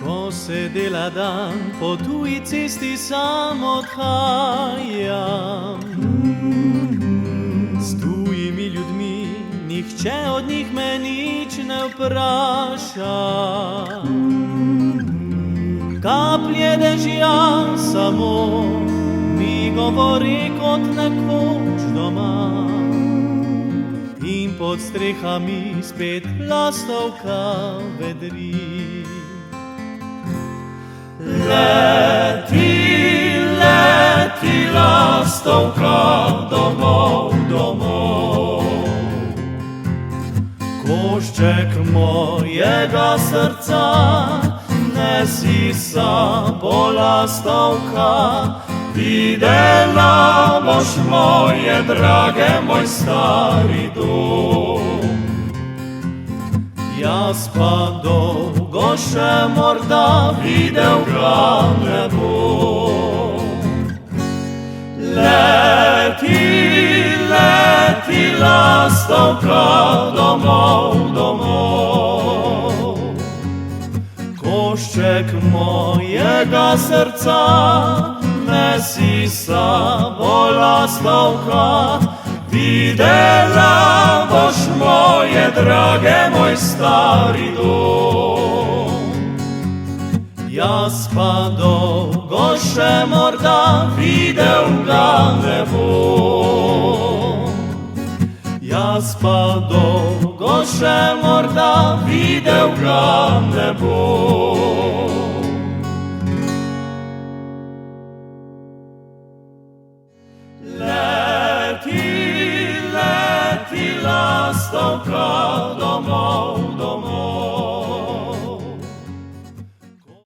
Ko se dela dan, po tuji cesti sam odhajam. S tujimi ljudmi, nihče od njih me nič ne vpraša. Kaplje dežja samo mi govori kot nekoč doma. In pod strehami spet lastovka vedri. Leti, leti, lastovka, domov, domov. Košček mojega srca nesi s sabo, lastovka. Videla boš moje drage, moj stari dom. Jaz pa dolgo še morda videl ga ne bom. Leti, leti, lastovka, domov, domov. Košček mojega srca nesi s sabo, lastovka. Videla boš moje drage, moj stari dom. Jaz pa dolgo še morda videl ga ne bom. Jaz pa dolgo še morda videl ga ne bom.